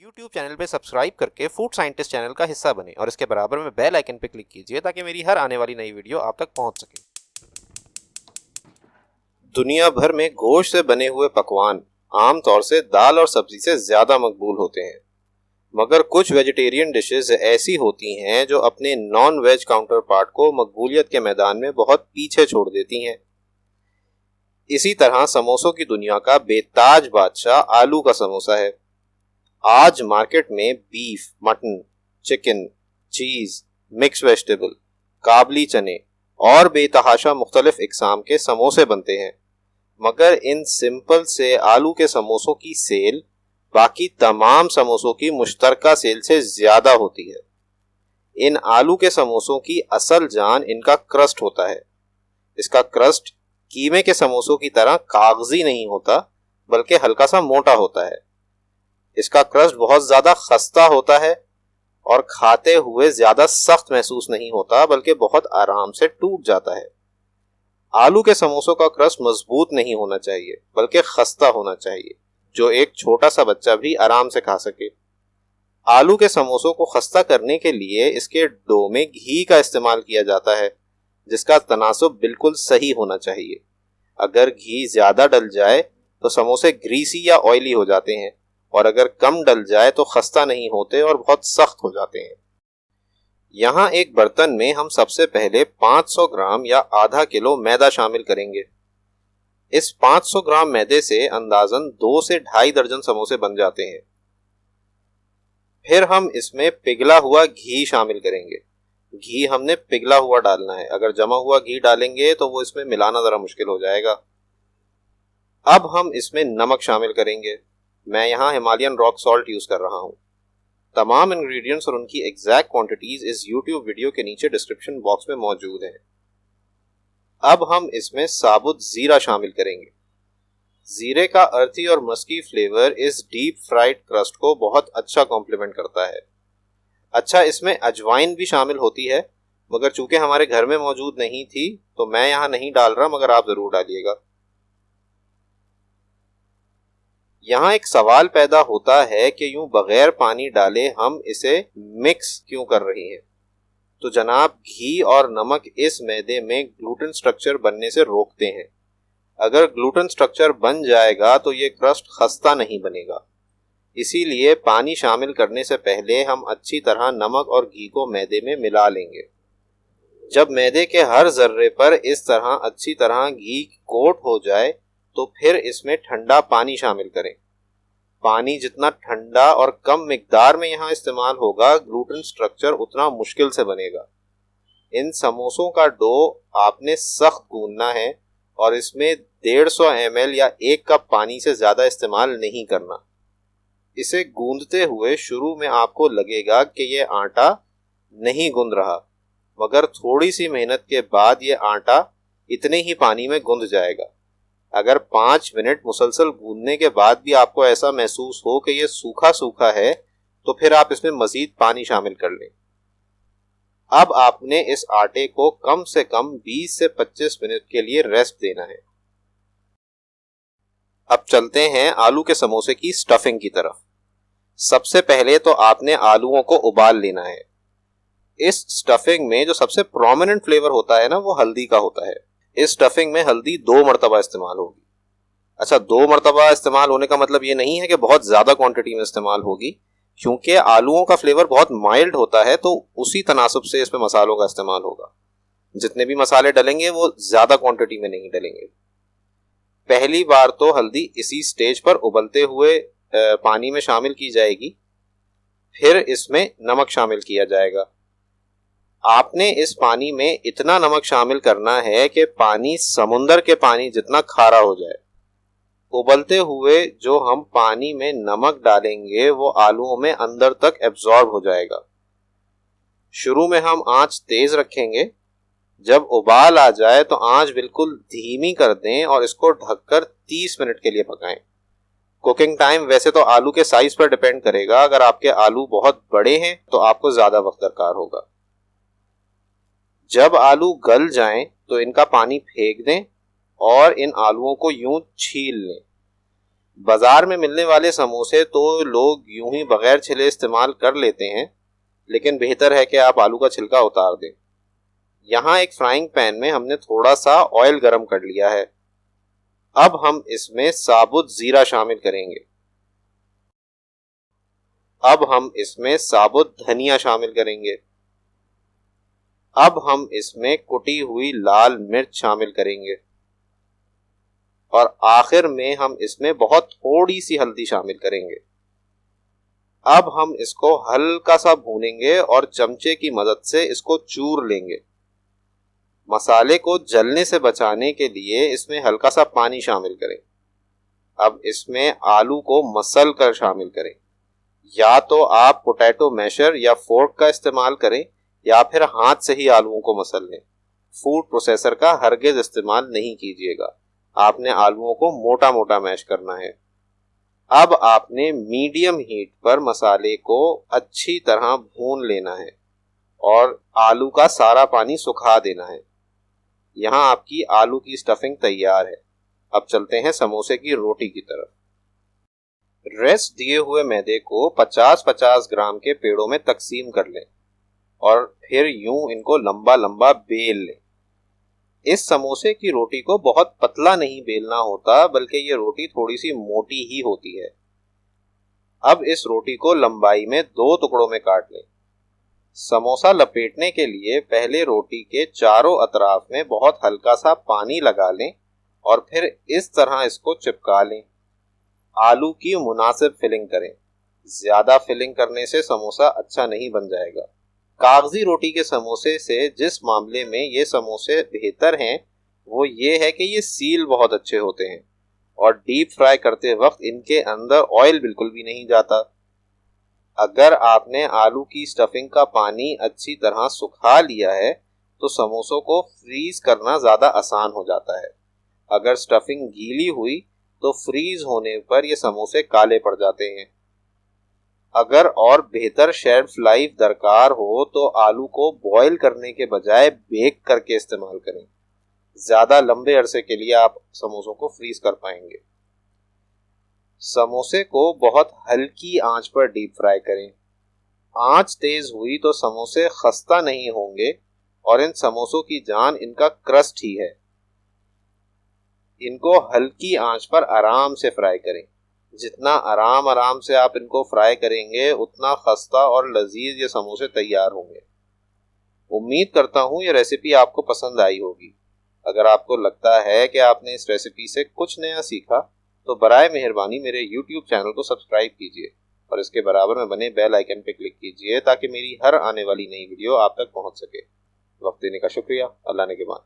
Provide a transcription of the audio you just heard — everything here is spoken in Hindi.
YouTube चैनल पे सब्सक्राइब करके फूड साइंटिस्ट चैनल का हिस्सा बने और इसके बराबर में बेल आइकन पे क्लिक कीजिए ताकि मेरी हर आने वाली नई वीडियो आप तक पहुंच सके। दुनिया भर में गोश्त से बने हुए पकवान आमतौर से दाल और सब्जी से ज्यादा मकबूल होते हैं, मगर कुछ वेजिटेरियन डिशेस ऐसी होती हैं जो अपने नॉन वेज काउंटर पार्ट को मकबूलियत के मैदान में बहुत पीछे छोड़ देती हैं। इसी तरह समोसों की दुनिया का बेताज बादशाह आलू का समोसा है। आज मार्केट में बीफ, मटन, चिकन, चीज, मिक्स वेजिटेबल, काबली चने और बेतहाशा मुख्तलिफ इकसाम के समोसे बनते हैं, मगर इन सिंपल से आलू के समोसों की सेल बाकी तमाम समोसों की मुश्तरका सेल से ज्यादा होती है। इन आलू के समोसों की असल जान इनका क्रस्ट होता है। इसका क्रस्ट कीमे के समोसों की तरह कागजी नहीं होता, बल्कि हल्का सा मोटा होता है। इसका क्रस्ट बहुत ज्यादा खस्ता होता है और खाते हुए ज्यादा सख्त महसूस नहीं होता, बल्कि बहुत आराम से टूट जाता है। आलू के समोसों का क्रस्ट मजबूत नहीं होना चाहिए, बल्कि खस्ता होना चाहिए, जो एक छोटा सा बच्चा भी आराम से खा सके। आलू के समोसों को खस्ता करने के लिए इसके डो में घी का इस्तेमाल किया जाता है, जिसका तनासुब बिल्कुल सही होना चाहिए। अगर घी ज्यादा डल जाए तो समोसे ग्रीसी या ऑयली हो जाते हैं, और अगर कम डल जाए तो खस्ता नहीं होते और बहुत सख्त हो जाते हैं। यहाँ एक बर्तन में हम सबसे पहले 500 ग्राम या आधा किलो मैदा शामिल करेंगे। इस 500 ग्राम मैदे से अंदाजन 2 से 2.5 दर्जन समोसे बन जाते हैं। फिर हम इसमें पिघला हुआ घी शामिल करेंगे। घी हमने पिघला हुआ डालना है, अगर जमा हुआ घी डालेंगे तो वो इसमें मिलाना जरा मुश्किल हो जाएगा। अब हम इसमें नमक शामिल करेंगे। मैं यहाँ हिमालयन रॉक सॉल्ट यूज कर रहा हूँ। तमाम इंग्रेडिएंट्स और उनकी एग्जैक्ट क्वांटिटीज इस YouTube वीडियो के नीचे डिस्क्रिप्शन बॉक्स में मौजूद हैं। अब हम इसमें साबुत जीरा शामिल करेंगे। जीरे का अर्थी और मस्की फ्लेवर इस डीप फ्राइड क्रस्ट को बहुत अच्छा कॉम्प्लीमेंट करता है। अच्छा, इसमें अजवाइन भी शामिल होती है, मगर चूंकि हमारे घर में मौजूद नहीं थी तो मैं यहाँ नहीं डाल रहा, मगर आप जरूर डालिएगा। यहाँ एक सवाल पैदा होता है कि यूं बगैर पानी डाले हम इसे मिक्स क्यों कर रहे हैं। तो जनाब, घी और नमक इस मैदे में ग्लूटेन स्ट्रक्चर बनने से रोकते हैं। अगर ग्लूटेन स्ट्रक्चर बन जाएगा तो ये क्रस्ट खस्ता नहीं बनेगा। इसीलिए पानी शामिल करने से पहले हम अच्छी तरह नमक और घी को मैदे में मिला लेंगे। जब मैदे के हर जर्रे पर इस तरह अच्छी तरह घी कोट हो जाए तो फिर इसमें ठंडा पानी शामिल करें। पानी जितना ठंडा और कम मिकदार में यहाँ इस्तेमाल होगा, ग्लूटेन स्ट्रक्चर उतना मुश्किल से बनेगा। इन समोसों का डो आपने सख्त गूंदना है और इसमें 150 ml या 1 कप पानी से ज्यादा इस्तेमाल नहीं करना। इसे गूंदते हुए शुरू में आपको लगेगा कि ये आटा नहीं गूंद रहा, मगर थोड़ी सी मेहनत के बाद ये आटा इतने ही पानी में गूंद जाएगा। अगर 5 मिनट मुसलसल गूंदने के बाद भी आपको ऐसा महसूस हो कि ये सूखा सूखा है, तो फिर आप इसमें मजीद पानी शामिल कर लें। अब आपने इस आटे को कम से कम 20 से 25 मिनट के लिए रेस्ट देना है। अब चलते हैं आलू के समोसे की स्टफिंग की तरफ। सबसे पहले तो आपने आलूओं को उबाल लेना है। इस स्टफिंग में जो सबसे प्रोमिनेंट फ्लेवर होता है ना, वो हल्दी का होता है। इस स्टफिंग में हल्दी 2 मरतबा इस्तेमाल होगी। अच्छा, 2 मरतबा इस्तेमाल होने का मतलब ये नहीं है कि बहुत ज्यादा क्वांटिटी में इस्तेमाल होगी, क्योंकि आलूओं का फ्लेवर बहुत माइल्ड होता है, तो उसी तनासुब से इसमें मसालों का इस्तेमाल होगा। जितने भी मसाले डलेंगे वो ज्यादा क्वांटिटी में नहीं डलेंगे। पहली बार तो हल्दी इसी स्टेज पर उबलते हुए पानी में शामिल की जाएगी। फिर इसमें नमक शामिल किया जाएगा। आपने इस पानी में इतना नमक शामिल करना है कि पानी समुंदर के पानी जितना खारा हो जाए। उबलते हुए जो हम पानी में नमक डालेंगे वो आलूओं में अंदर तक एब्जॉर्ब हो जाएगा। शुरू में हम आंच तेज रखेंगे। जब उबाल आ जाए तो आंच बिल्कुल धीमी कर दें और इसको ढककर 30 मिनट के लिए पकाएं। कुकिंग टाइम वैसे तो आलू के साइज पर डिपेंड करेगा। अगर आपके आलू बहुत बड़े हैं तो आपको ज्यादा वक्त दरकार होगा। जब आलू गल जाएं तो इनका पानी फेंक दें और इन आलूओं को यूं छील लें। बाजार में मिलने वाले समोसे तो लोग यूं ही बगैर छिले इस्तेमाल कर लेते हैं, लेकिन बेहतर है कि आप आलू का छिलका उतार दें। यहाँ एक फ्राइंग पैन में हमने थोड़ा सा ऑयल गरम कर लिया है। अब हम इसमें साबुत जीरा शामिल करेंगे। अब हम इसमें साबुत धनिया शामिल करेंगे। अब हम इसमें कुटी हुई लाल मिर्च शामिल करेंगे और आखिर में हम इसमें बहुत थोड़ी सी हल्दी शामिल करेंगे। अब हम इसको हल्का सा भूनेंगे और चमचे की मदद से इसको चूर लेंगे। मसाले को जलने से बचाने के लिए इसमें हल्का सा पानी शामिल करें। अब इसमें आलू को मसल कर शामिल करें। या तो आप पोटैटो मैशर या फोर्क का इस्तेमाल करें या फिर हाथ से ही आलूओं को मसल लें। फूड प्रोसेसर का हरगिज इस्तेमाल नहीं कीजिएगा। आपने आलूओं को मोटा मोटा मैश करना है। अब आपने मीडियम हीट पर मसाले को अच्छी तरह भून लेना है और आलू का सारा पानी सुखा देना है। यहाँ आपकी आलू की स्टफिंग तैयार है। अब चलते हैं समोसे की रोटी की तरफ। रेस्ट दिए हुए मैदे को 50-50 ग्राम के पेड़ों में तकसीम कर लें और फिर यूं इनको लंबा लंबा बेल लें। इस समोसे की रोटी को बहुत पतला नहीं बेलना होता, बल्कि ये रोटी थोड़ी सी मोटी ही होती है। अब इस रोटी को लंबाई में 2 टुकड़ों में काट लें। समोसा लपेटने के लिए पहले रोटी के चारों अतराफ में बहुत हल्का सा पानी लगा लें और फिर इस तरह इसको चिपका लें। आलू की मुनासिब फिलिंग करें। ज्यादा फिलिंग करने से समोसा अच्छा नहीं बन जाएगा। कागजी रोटी के समोसे से जिस मामले में ये समोसे बेहतर हैं वो ये है कि ये सील बहुत अच्छे होते हैं और डीप फ्राई करते वक्त इनके अंदर ऑयल बिल्कुल भी नहीं जाता। अगर आपने आलू की स्टफिंग का पानी अच्छी तरह सुखा लिया है तो समोसों को फ्रीज करना ज्यादा आसान हो जाता है। अगर स्टफिंग गीली हुई तो फ्रीज होने पर ये समोसे काले पड़ जाते हैं। अगर और बेहतर शेल्फ लाइफ दरकार हो तो आलू को बॉईल करने के बजाय बेक करके इस्तेमाल करें। ज्यादा लंबे अरसे के लिए आप समोसों को फ्रीज कर पाएंगे। समोसे को बहुत हल्की आंच पर डीप फ्राई करें। आंच तेज हुई तो समोसे खस्ता नहीं होंगे और इन समोसों की जान इनका क्रस्ट ही है। इनको हल्की आंच पर आराम से फ्राई करें। जितना आराम आराम से आप इनको फ्राई करेंगे उतना खस्ता और लजीज ये समोसे तैयार होंगे। उम्मीद करता हूँ ये रेसिपी आपको पसंद आई होगी। अगर आपको लगता है कि आपने इस रेसिपी से कुछ नया सीखा तो बराए मेहरबानी मेरे YouTube चैनल को सब्सक्राइब कीजिए और इसके बराबर में बने बेल आइकन पर क्लिक कीजिए ताकि मेरी हर आने वाली नई वीडियो आप तक पहुंच सके। वक्त देने का शुक्रिया। अल्लाह ने के बाद।